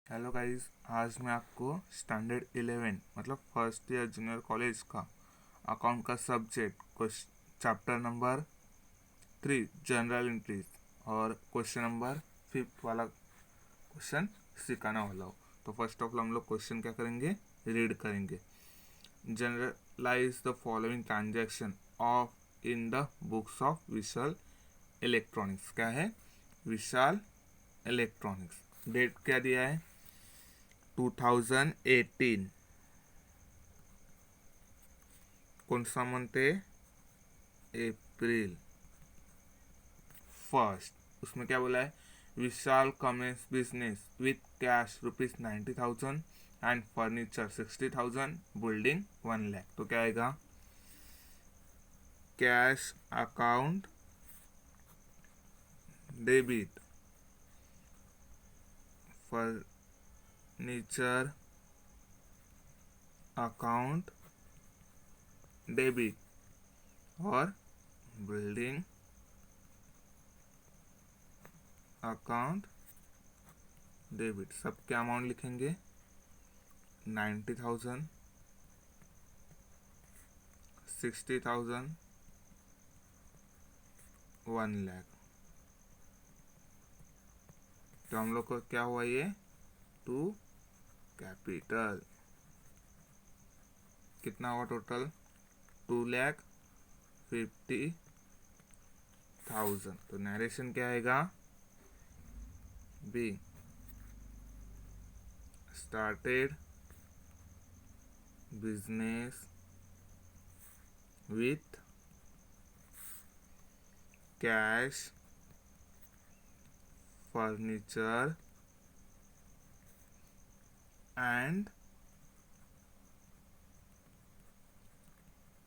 Hello guys, आज मैं आपको स्टैंडर्ड 11 मतलब फर्स्ट ईयर जूनियर कॉलेज का अकाउंट का subject chapter number 3 general entries और क्वेश्चन नंबर 5 वाला क्वेश्चन सिखाने वाला हूँ। तो फर्स्ट ऑफ ऑल हम लोग क्वेश्चन क्या करेंगे, रीड करेंगे। Journalise the following transaction of in the books of Vishal Electronics. क्या है? विशाल इलेक्ट्रॉनिक्स। डेट क्या दिया है? 2018। कौन सा मंथ है? April first. उसमें क्या बोला है? Vishal commences business with cash ₹90,000 and furniture 60,000, building 1 lakh. तो क्या आएगा? Cash account debit, furniture account debit और बिल्डिंग अकाउंट डेबिट। सब क्या अमाउंट लिखेंगे? 90,000, 60,000, 1 लाख। तो हम लोग को क्या हुआ ये? To capital. कितना हुआ टोटल? 2,50,000। तो नरेशन क्या आएगा? Be started business with cash furniture and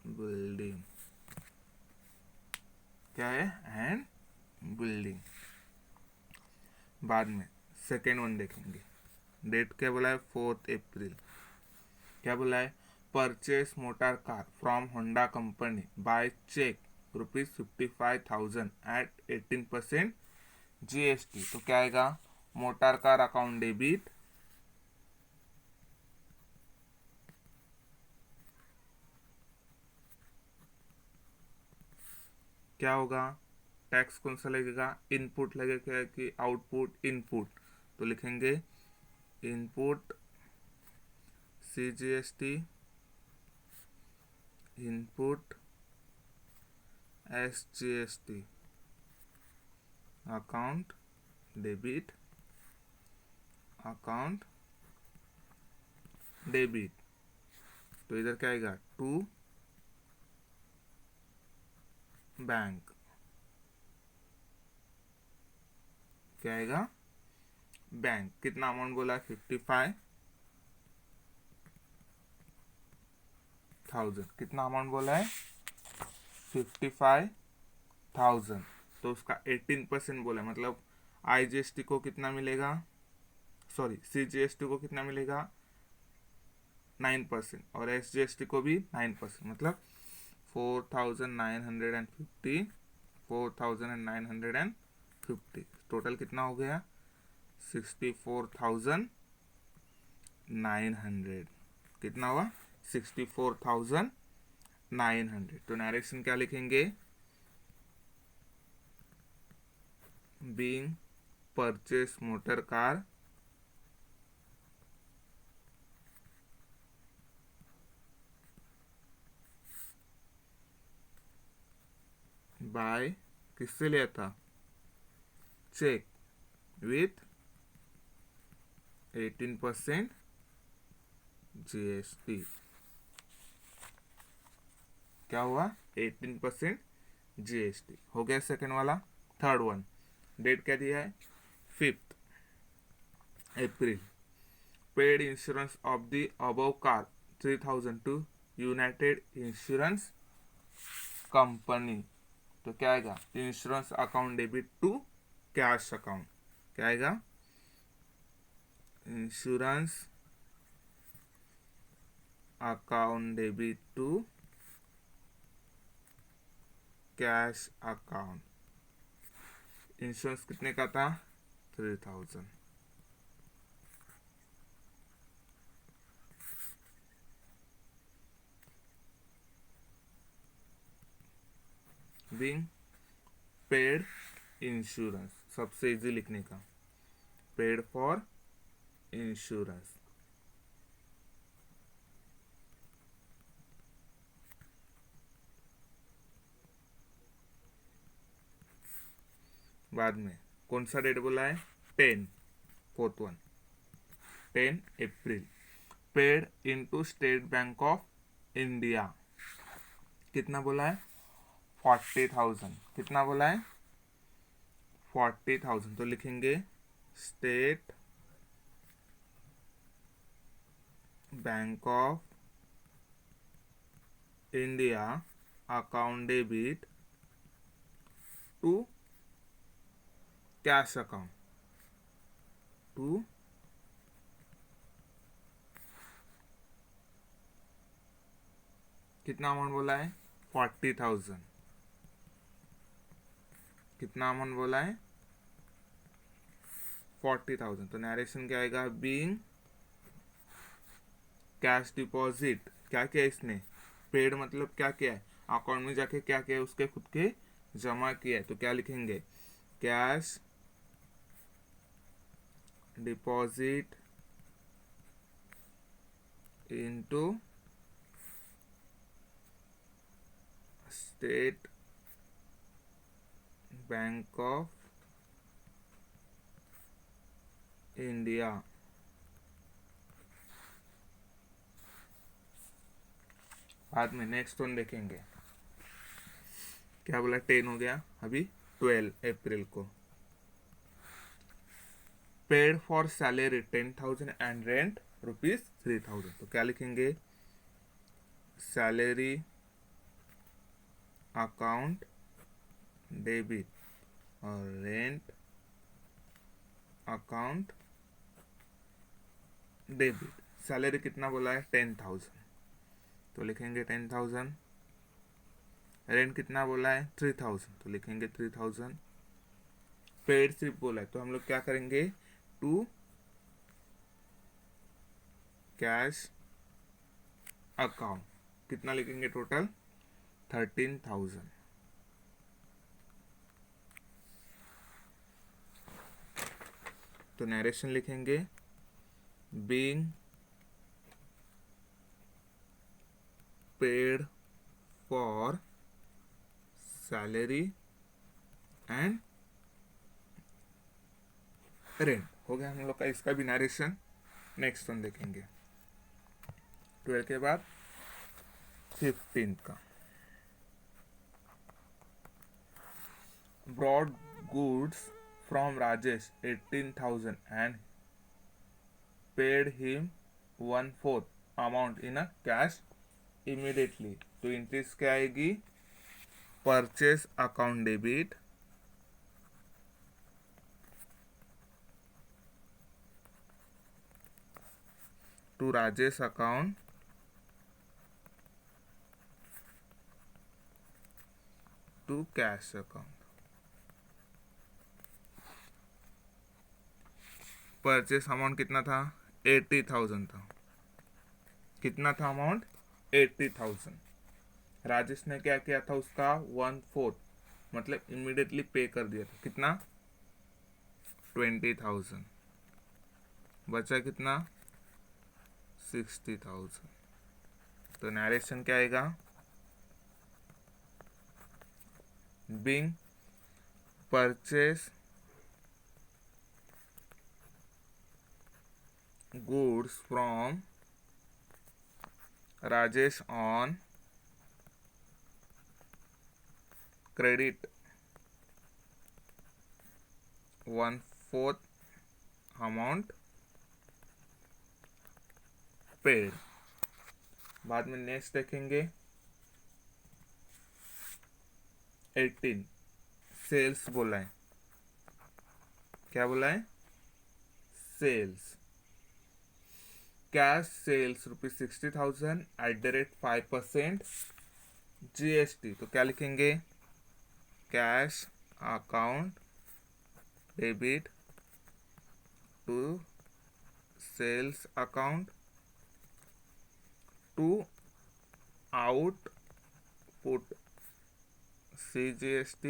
building. क्या है? And building. बाद में सेकेंड वन देखेंगे। डेट क्या बोला है? 4 अप्रैल। क्या बोला है? Purchase motor car from Honda company by cheque ₹55,000 at 18% GST। तो क्या आएगा? मोटर कार अकाउंट डेबिट, क्या होगा? टैक्स कौन सा लगेगा? इनपुट लगेगा कि आउटपुट? इनपुट। तो लिखेंगे input CGST, input SGST, account debit, account debit. तो इधर क्या आएगा? To bank. क्या आएगा? बैंक। कितना अमाउंट बोला है? 55,000। कितना अमाउंट बोला है? 55,000। तो उसका 18% बोला है, मतलब IGST को कितना मिलेगा? सॉरी, CGST को कितना मिलेगा? 9%। और SGST को भी 9%, मतलब 4,950, 4,950। टोटल कितना हो गया? 64,900। कितना हुआ? 64,900। तो नरेशन क्या लिखेंगे? Being purchase motor car by, किससे लिया था? Cheque with 18% GST। क्या हुआ? 18% GST हो गया सेकेंड वाला। थर्ड वन, डेट क्या दिया है? 5 April. Paid insurance of the above car 3,000 to united insurance company. तो क्या आएगा? Insurance account debit to cash account. क्या आएगा? Insurance account debit to cash account. Insurance कितने का था? 3,000। बीइंग पेड इंश्योरेंस, सबसे इजी लिखने का, पेड फॉर इंश्योरेंस। बाद में कौन सा डेट बोला है, 10, fourth one, 10 April. Paid into state Bank of India, कितना बोला है, 40,000, कितना बोला है, 40,000। तो लिखेंगे State Bank of India account debit to cash account, to कितना अमाउंट बोला है, 40,000, कितना अमाउंट बोला है, 40,000। तो नरेशन क्या आएगा, बीइंग कैश डिपॉजिट, क्या किया इसने, पेड मतलब क्या किया है, अकाउंट में जाके क्या किया है, उसके खुद के जमा किया है। तो क्या लिखेंगे, cash deposit into state Bank of India. बाद में नेक्स्ट वन देखेंगे, क्या बोला, 10 हो गया, अभी 12 अप्रैल को paid for salary 10,000 and rent ₹3,000। तो क्या लिखेंगे, सैलरी अकाउंट डेबिट और रेंट अकाउंट डेबिट। सैलरी कितना बोला है, 10,000, तो लिखेंगे 10,000। रेंट कितना बोला है, 3,000, तो लिखेंगे 3,000। पेड सिर्फ बोला है, तो हम लोग क्या करेंगे, टू कैश अकाउंट, कितना लिखेंगे, टोटल 13,000। तो नरेशन लिखेंगे, being paid for salary and rent. हो गया हम लोग का इसका भी नरेशन। नेक्स्ट वन देखेंगे, 12 के बाद 15 का, brought goods from Rajesh 18,000 and paid him 1/4 amount in a cash immediately. तो इंट्रीज क्या आएगी, purchase account debit to Rajesh account to cash account. Purchase amount कितना था, 80,000 था, कितना था अमाउंट, 80,000। राजेश ने क्या किया था, उसका 1/4 मतलब इमीडिएटली पे कर दिया था, कितना, 20,000। बचा कितना, 60,000। तो नरेशन क्या आएगा, being purchase goods from Rajesh on credit 1/4 amount paid। बाद में नेक्स्ट देखेंगे 18, सेल्स बोला है, क्या बोला है, सेल्स, कैश सेल्स ₹60,000 @5% GST। तो क्या लिखेंगे, cash account debit to sales account to output CGST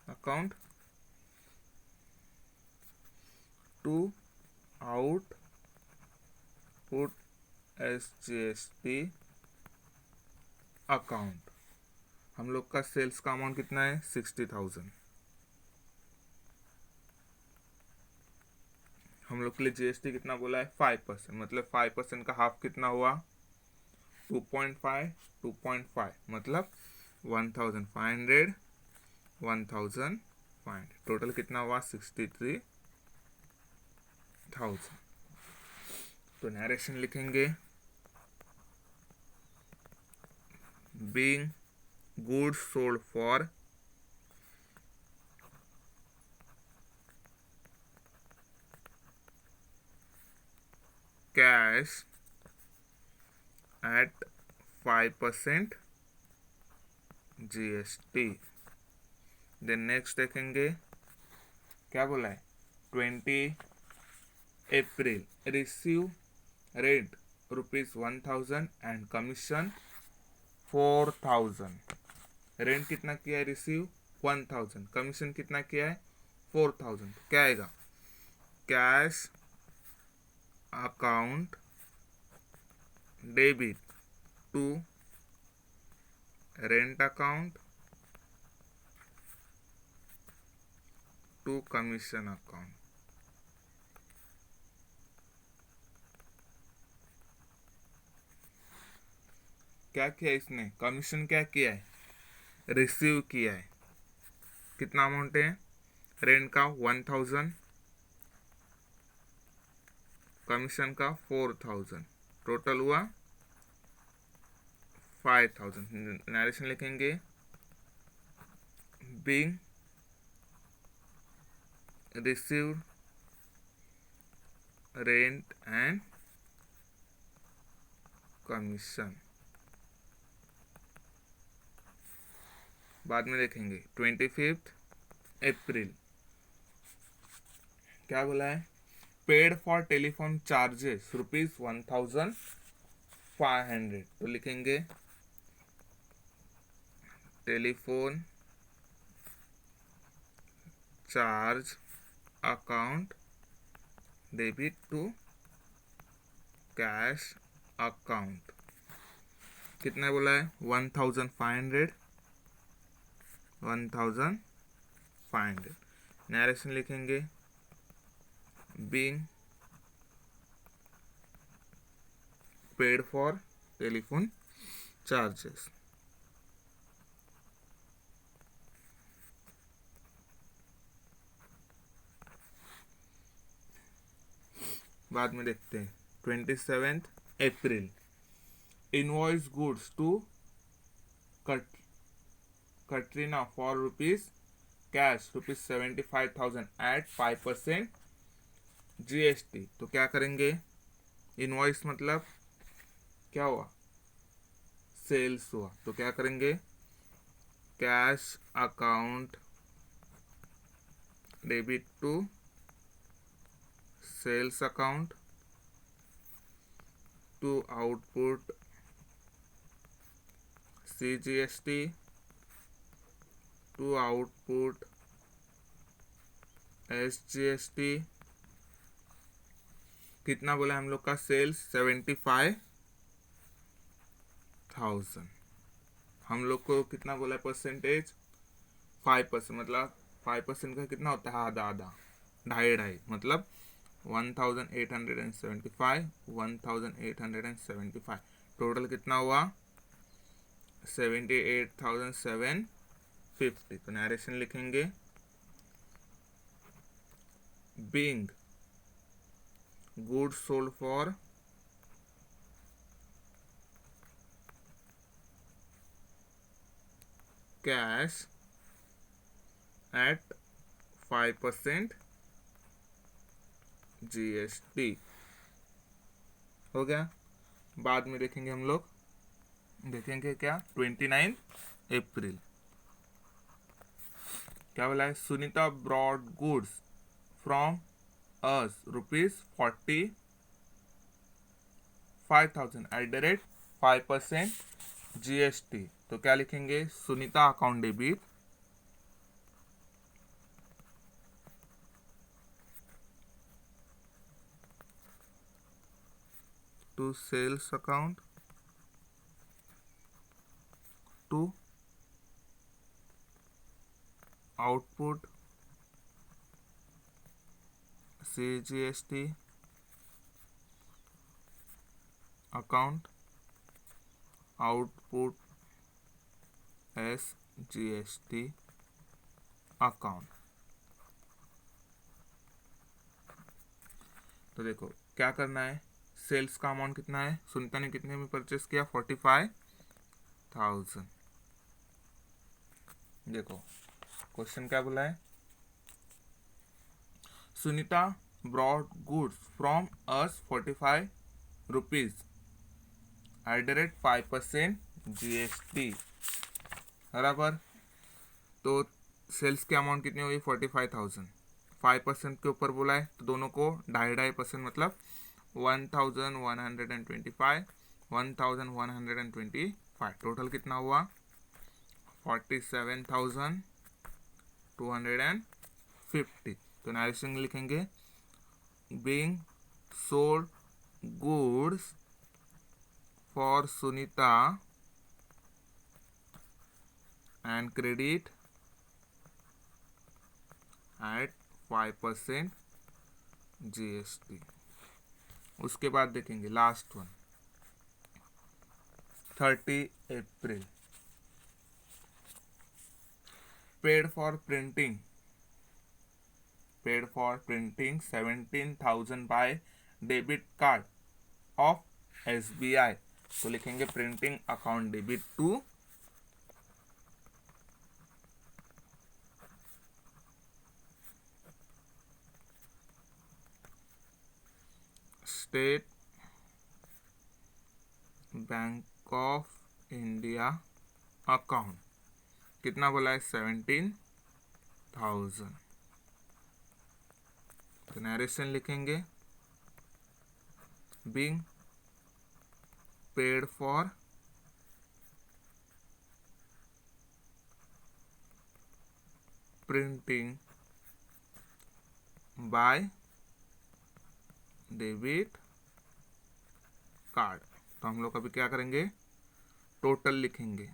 account to output SGST account. हम लोग का सेल्स का अमाउंट कितना है 60,000। हम लोग के लिए जीएसटी कितना बोला है 5%, मतलब 5% का हाफ कितना हुआ 2.5 2.5 मतलब 1,500 1,500 टोटल कितना हुआ 63,000। तो नरेशन लिखेंगे being goods sold for cash at 5% GST। Then next देखेंगे क्या बोला है 20 April receive rent ₹1,000 and commission 4,000। Rent कितना किया है रिसीव 1,000, कमीशन कितना किया है 4,000। क्या आएगा cash account debit to rent account to commission account. क्या किया इसने कमीशन क्या किया है रिसीव किया है। कितना अमाउंट है रेंट का 1,000, कमीशन का 4,000, टोटल हुआ 5,000। नरेशन लिखेंगे being received rent and commission. बाद में देखेंगे 25 अप्रैल क्या बोला है पेड फॉर टेलीफोन चार्जेस ₹1,500। तो लिखेंगे telephone charge account debit to cash account. कितना बोला है 1,500 1,500। नरेशन लिखेंगे being paid for telephone charges. बाद में देखते हैं 27 April invoice goods to Katrina for cash ₹75,000 at 5% GST। तो क्या करेंगे इनवॉइस मतलब क्या हुआ सेल्स हुआ। तो क्या करेंगे cash account debit to sales account to output CGST to output SGST। कितना बोला हम लोग का सेल्स 75,000। हम लोग को कितना बोला परसेंटेज 5%, मतलब 5% का कितना होता है आधा आधा ढाई ढाई, मतलब 1,875 1,875 टोटल कितना हुआ 78,750। तो नरेशन लिखेंगे being goods sold for cash at 5% GST। हो गया। बाद में देखेंगे हम लोग देखेंगे क्या 29 अप्रैल क्या बोला है Sunita brought goods from us ₹45,000 @ 5% GST। तो क्या लिखेंगे, Sunita account debit to sales account to output CGST account output SGST account. तो देखो क्या करना है, सेल्स का अमाउंट कितना है, सुनीता ने कितने में परचेस किया, 45,000। देखो क्वेश्चन क्या बोला है, Sunita brought goods from us 45 rupees @ 5% GST बराबर। तो सेल्स की अमाउंट कितनी हुई, 45,000, 5% के ऊपर बोला है तो दोनों को 2.5% मतलब 1,125, 1,125, टोटल कितना हुआ 47,250। तो नरेशन लिखेंगे, being sold goods for Sunita and credit at 5% GST। उसके बाद देखेंगे last one, 30 April, paid for printing 17,000 by debit card of SBI। तो लिखेंगे printing account debit to State Bank of India account, कितना बोला है 17,000। तो नरेशन लिखेंगे, being paid for printing by debit card. तो हम लोग अभी क्या करेंगे, टोटल लिखेंगे।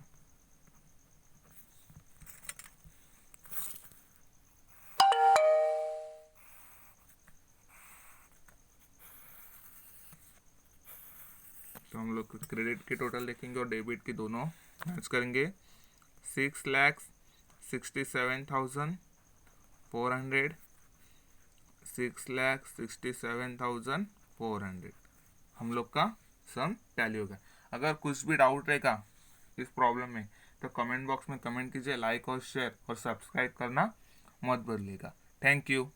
तो हम लोग क्रेडिट की टोटल देखेंगे और डेबिट की दोनों मैच करेंगे। 6,67,400, 6,67,400 हम लोग का सम टैली होगा। अगर कुछ भी डाउट रहेगा इस प्रॉब्लम में तो कमेंट बॉक्स में कमेंट कीजिए, लाइक और शेयर और सब्सक्राइब करना मत भूलिएगा। Thank you.